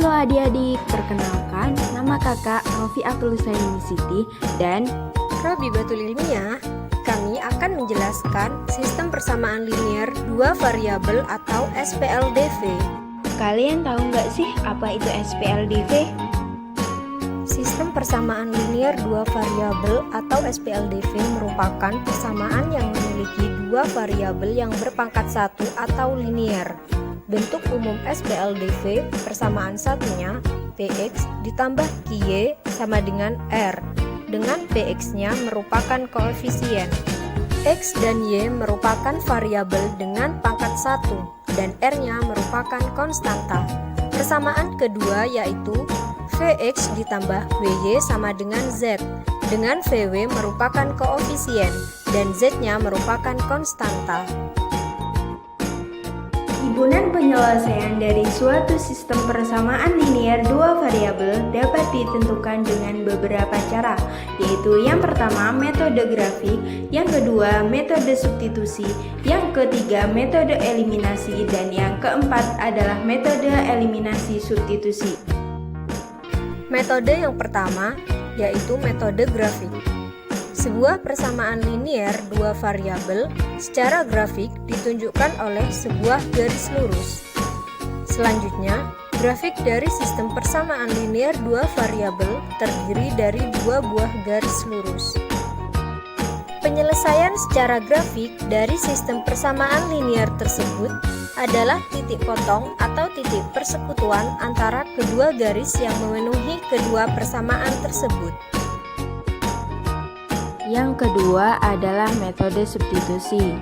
Halo adik-adik, perkenalkan nama kakak Novi Siti dan Robi Batul Ilmiah. Kami akan menjelaskan sistem persamaan linear dua variabel atau SPLDV. kalian tahu nggak sih apa itu SPLDV? Sistem persamaan linear dua variabel atau SPLDV merupakan persamaan yang memiliki dua variabel yang berpangkat satu atau linear. Bentuk umum SPLDV persamaan satunya Px ditambah Qy sama dengan R, dengan Px-nya merupakan koefisien. X dan Y merupakan variabel dengan pangkat 1 dan R-nya merupakan konstanta. Persamaan kedua yaitu Vx ditambah Vy sama dengan Z, dengan Vw merupakan koefisien dan Z-nya merupakan konstanta. Himpunan penyelesaian dari suatu sistem persamaan linear dua variabel dapat ditentukan dengan beberapa cara, yaitu yang pertama metode grafik, yang kedua metode substitusi, yang ketiga metode eliminasi, dan yang keempat adalah metode eliminasi substitusi. Metode yang pertama yaitu metode grafik. Sebuah persamaan linear dua variabel secara grafik ditunjukkan oleh sebuah garis lurus. Selanjutnya, grafik dari sistem persamaan linear dua variabel terdiri dari dua buah garis lurus. Penyelesaian secara grafik dari sistem persamaan linear tersebut adalah titik potong atau titik persekutuan antara kedua garis yang memenuhi kedua persamaan tersebut. Yang kedua adalah metode substitusi.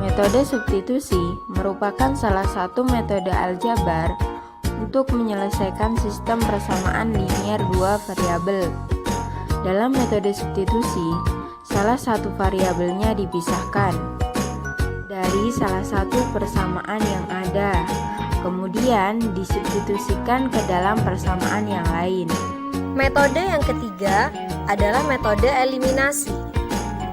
Metode substitusi merupakan salah satu metode aljabar untuk menyelesaikan sistem persamaan linear dua variabel. Dalam metode substitusi, salah satu variabelnya dipisahkan dari salah satu persamaan yang ada, kemudian disubstitusikan ke dalam persamaan yang lain. Metode yang ketiga adalah metode eliminasi.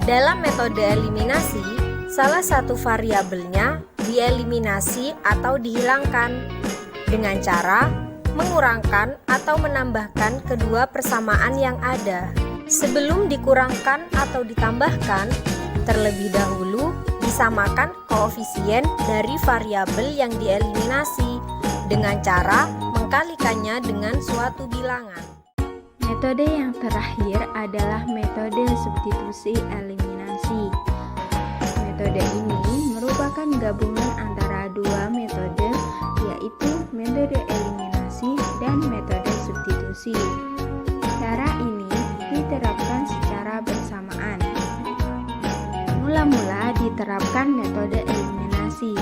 Dalam metode eliminasi, salah satu variabelnya dieliminasi atau dihilangkan dengan cara mengurangkan atau menambahkan kedua persamaan yang ada. Sebelum dikurangkan atau ditambahkan, terlebih dahulu disamakan koefisien dari variabel yang dieliminasi dengan cara mengkalikannya dengan suatu bilangan. Metode yang terakhir adalah metode substitusi eliminasi. Metode ini merupakan gabungan antara dua metode, yaitu metode eliminasi dan metode substitusi. Cara ini diterapkan secara bersamaan. Mula-mula diterapkan metode eliminasi.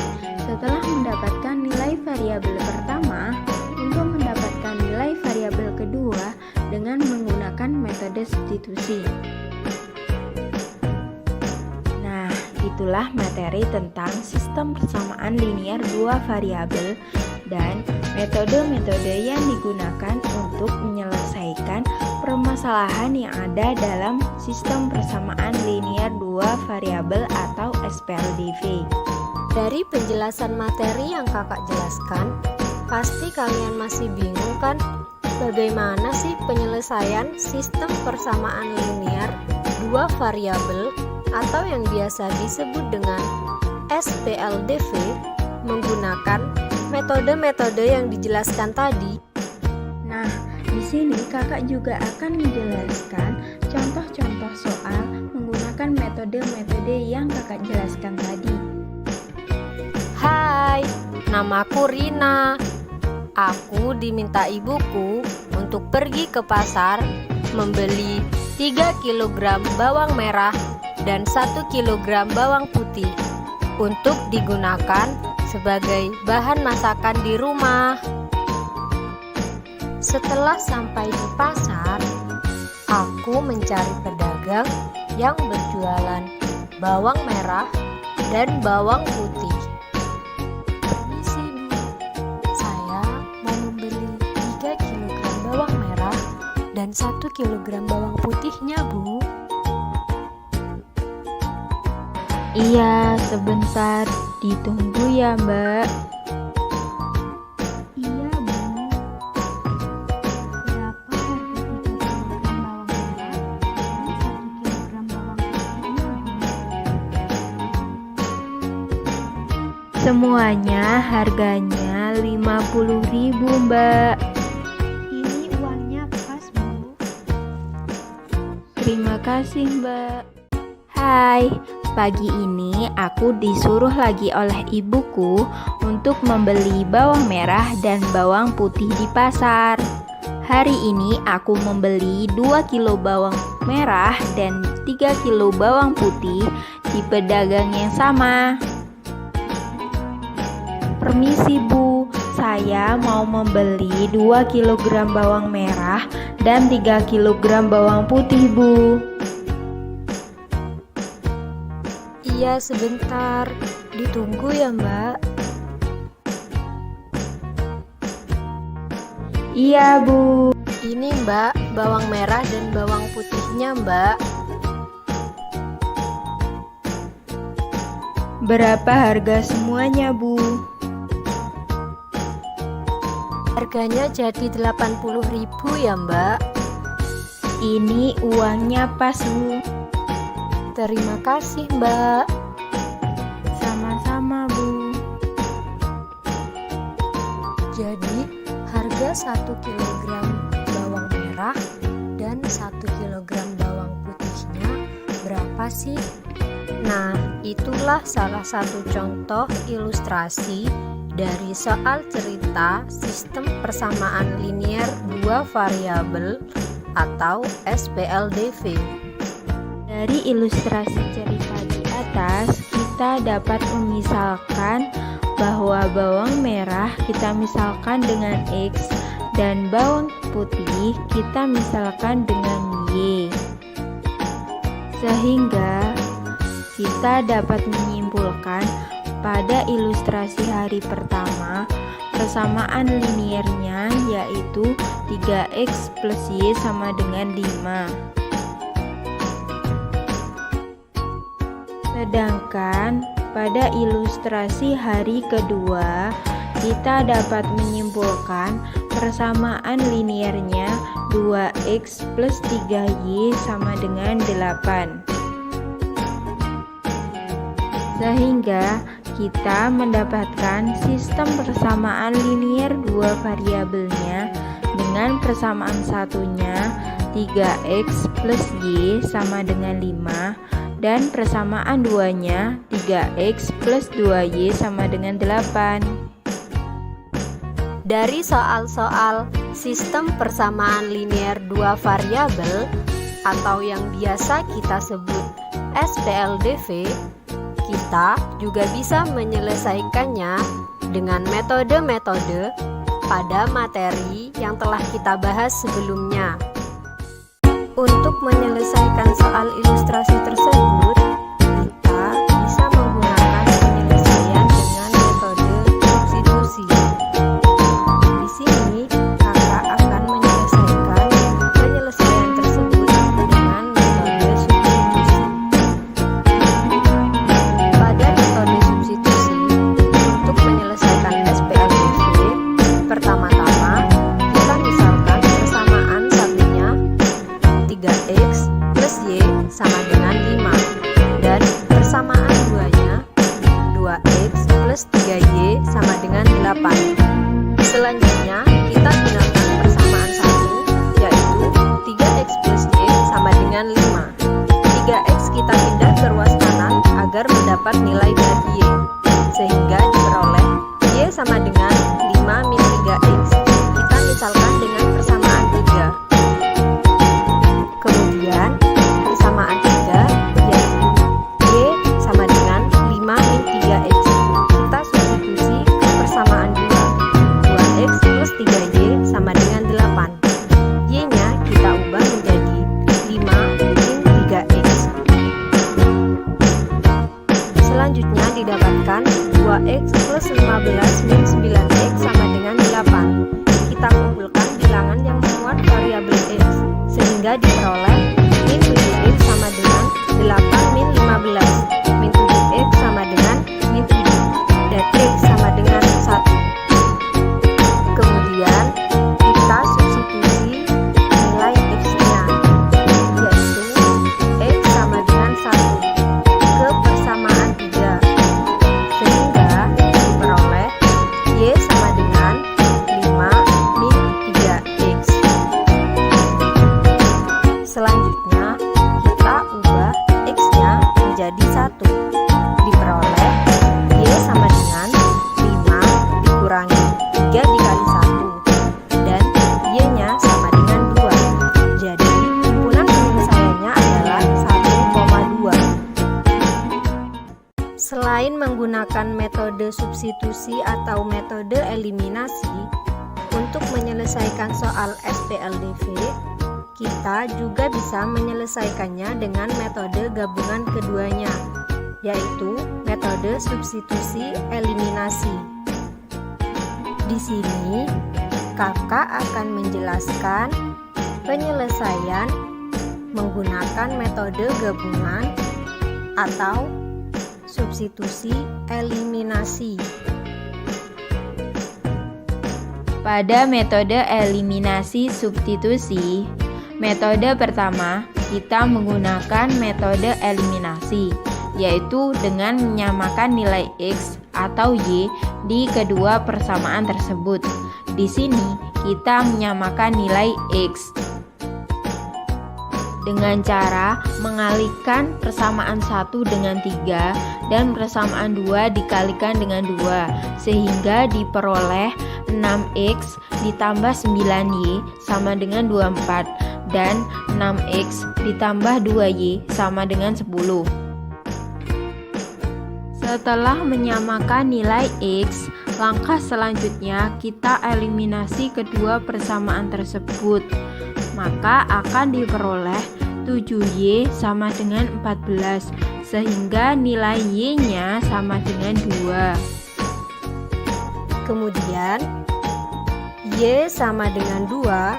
Setelah mendapatkan nilai variabel pertama, untuk mendapatkan nilai variabel kedua dengan menggunakan metode substitusi. Nah, itulah materi tentang sistem persamaan linear dua variabel dan metode-metode yang digunakan untuk menyelesaikan permasalahan yang ada dalam sistem persamaan linear dua variabel atau SPLDV. Dari penjelasan materi yang kakak jelaskan, pasti kalian masih bingung kan? Bagaimana sih penyelesaian sistem persamaan linear dua variabel atau yang biasa disebut dengan SPLDV menggunakan metode-metode yang dijelaskan tadi? Nah, di sini kakak juga akan menjelaskan contoh-contoh soal menggunakan metode-metode yang kakak jelaskan tadi. Hai, namaku Rina. Aku diminta ibuku untuk pergi ke pasar membeli 3 kg bawang merah dan 1 kg bawang putih untuk digunakan sebagai bahan masakan di rumah. Setelah sampai di pasar, aku mencari pedagang yang berjualan bawang merah dan bawang putih. Dan 1 kg bawang putihnya, Bu. Iya, sebentar, ditunggu ya, Mbak. Iya, Bu. Semuanya harganya 50.000, Mbak. Ini uangnya pas, Bu. Terima kasih, Mbak. Hai, pagi ini aku disuruh lagi oleh ibuku untuk membeli bawang merah dan bawang putih di pasar. Hari ini aku membeli 2 kilo bawang merah dan 3 kilo bawang putih di pedagang yang sama. Permisi, Bu, saya mau membeli 2 kg bawang merah dan 3 kg bawang putih, Bu. Iya, sebentar. Ditunggu ya, Mbak. Iya, Bu. Ini, Mbak, bawang merah dan bawang putihnya, Mbak. Berapa harga semuanya, Bu? Harganya jadi 80.000 ya, Mbak. Ini uangnya pas, Bu. Terima kasih, Mbak. Sama-sama, Bu. Jadi, harga 1 kg bawang merah dan 1 kg bawang putihnya berapa sih? Nah, itulah salah satu contoh ilustrasi dari soal cerita sistem persamaan linier dua variabel atau SPLDV. Dari ilustrasi cerita di atas, kita dapat memisalkan bahwa bawang merah kita misalkan dengan X dan bawang putih kita misalkan dengan Y. Sehingga kita dapat menyimpulkan pada ilustrasi hari pertama, persamaan liniernya yaitu 3X plus Y sama dengan 5. Sedangkan pada ilustrasi hari kedua, kita dapat menyimpulkan persamaan liniernya 2X plus 3Y sama dengan 8. Sehingga kita mendapatkan sistem persamaan linier dua variabelnya dengan persamaan satunya 3X plus Y sama dengan 5 dan persamaan duanya 3X plus 2Y sama dengan 8. Dari soal-soal sistem persamaan linier dua variabel atau yang biasa kita sebut SPLDV, kita juga bisa menyelesaikannya dengan metode-metode pada materi yang telah kita bahas sebelumnya. Untuk menyelesaikan soal ilustrasi tersebut, kita bisa menggunakan penyelesaian dengan metode substitusi. Di sini, kakak akan menyelesaikan penyelesaian tersebut dengan metode substitusi. Pada metode substitusi, untuk menyelesaikan SPLDV, pertama-tama kita misalkan persamaan satunya 3X plus Y sama dengan 5 dan persamaan duanya 2X plus 3Y sama dengan 8. Selanjutnya kita gunakan persamaan 1 yaitu 3X plus Y sama dengan 5. 3X kita pindah ke ruas kanan agar mendapat nilai dari Y, sehingga diperoleh Y sama dengan 5 min 3X. Kita misalkan dengan persamaan 3. Kemudian persamaan 3 yaitu Y sama dengan 5 min 3X. Kita substitusi ke persamaan 2. 2X plus 3Y sama dengan 8. Y-nya kita ubah menjadi 5 min 3X. Selanjutnya didapatkan 2X plus 15 min 9X sama dengan 8. Kita kumpulkan bilangan yang memuat variabel X, sehingga diperoleh min 7X sama dengan 8 min 15. Min 7X sama dengan min 7 dan X sama dengan 1. Kemudian kita substitusi nilai X-nya, yaitu X sama dengan 1 ke persamaan 3, sehingga metode substitusi atau metode eliminasi, untuk menyelesaikan soal SPLDV, kita juga bisa menyelesaikannya dengan metode gabungan keduanya, yaitu metode substitusi eliminasi. Di sini, kakak akan menjelaskan penyelesaian menggunakan metode gabungan atau substitusi eliminasi. Pada metode eliminasi substitusi, metode pertama kita menggunakan metode eliminasi, yaitu dengan menyamakan nilai X atau Y di kedua persamaan tersebut. Di sini kita menyamakan nilai X dengan cara mengalihkan persamaan 1 dengan 3 dan persamaan 2 dikalikan dengan 2, sehingga diperoleh 6X ditambah 9Y sama dengan 24 dan 6X ditambah 2Y sama dengan 10. Setelah menyamakan nilai X, langkah selanjutnya kita eliminasi kedua persamaan tersebut. Maka akan diperoleh 7Y sama dengan 14, sehingga nilai Y-nya sama dengan 2. Kemudian, Y sama dengan 2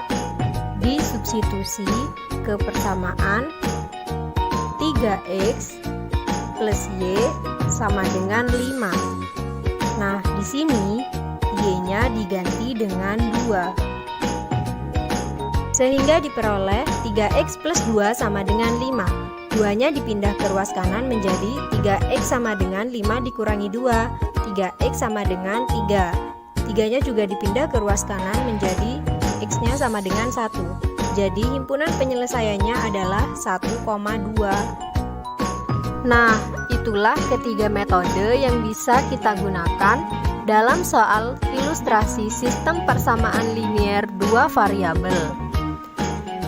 disubstitusi ke persamaan 3X plus Y sama dengan 5. Nah, di sini Y-nya diganti dengan 2. Sehingga diperoleh 3X plus 2 sama dengan 5. 2-nya dipindah ke ruas kanan menjadi 3X sama dengan 5 dikurangi 2. 3X sama dengan 3. 3-nya juga dipindah ke ruas kanan menjadi X-nya sama dengan 1. Jadi himpunan penyelesaiannya adalah 1,2. Nah, itulah ketiga metode yang bisa kita gunakan dalam soal ilustrasi sistem persamaan linier dua variabel.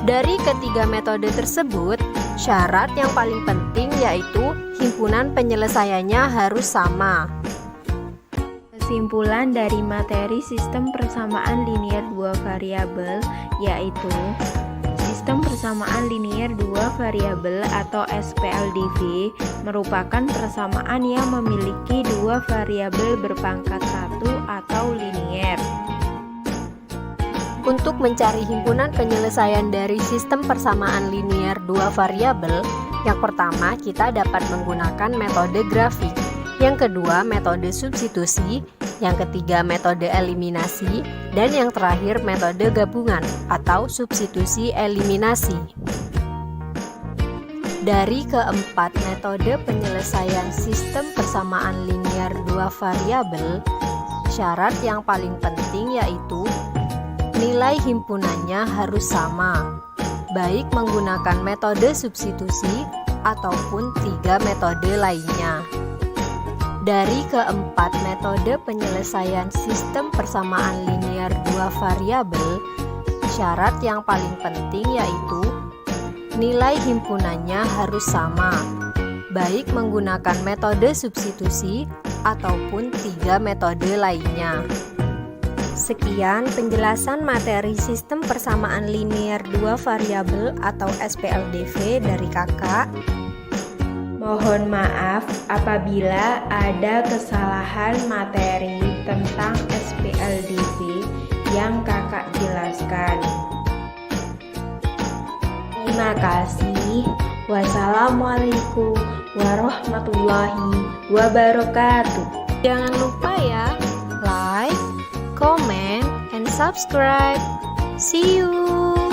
Dari ketiga metode tersebut, syarat yang paling penting yaitu himpunan penyelesaiannya harus sama. Kesimpulan dari materi sistem persamaan linier dua variabel yaitu sistem persamaan linier dua variabel atau SPLDV merupakan persamaan yang memiliki dua variabel berpangkat 1 atau linier. Untuk mencari himpunan penyelesaian dari sistem persamaan linier dua variabel, yang pertama kita dapat menggunakan metode grafik, yang kedua metode substitusi, yang ketiga metode eliminasi, dan yang terakhir metode gabungan atau substitusi eliminasi. Dari keempat metode penyelesaian sistem persamaan linier dua variabel, syarat yang paling penting yaitu nilai himpunannya harus sama, baik menggunakan metode substitusi ataupun tiga metode lainnya. Dari keempat metode penyelesaian sistem persamaan linier dua variabel, syarat yang paling penting yaitu nilai himpunannya harus sama, baik menggunakan metode substitusi ataupun tiga metode lainnya. Sekian penjelasan materi sistem persamaan linier dua variabel atau SPLDV dari kakak. Mohon maaf apabila ada kesalahan materi tentang SPLDV yang kakak jelaskan. Terima kasih. Wassalamualaikum warahmatullahi wabarakatuh. Jangan lupa ya, like, comment, and subscribe. See you!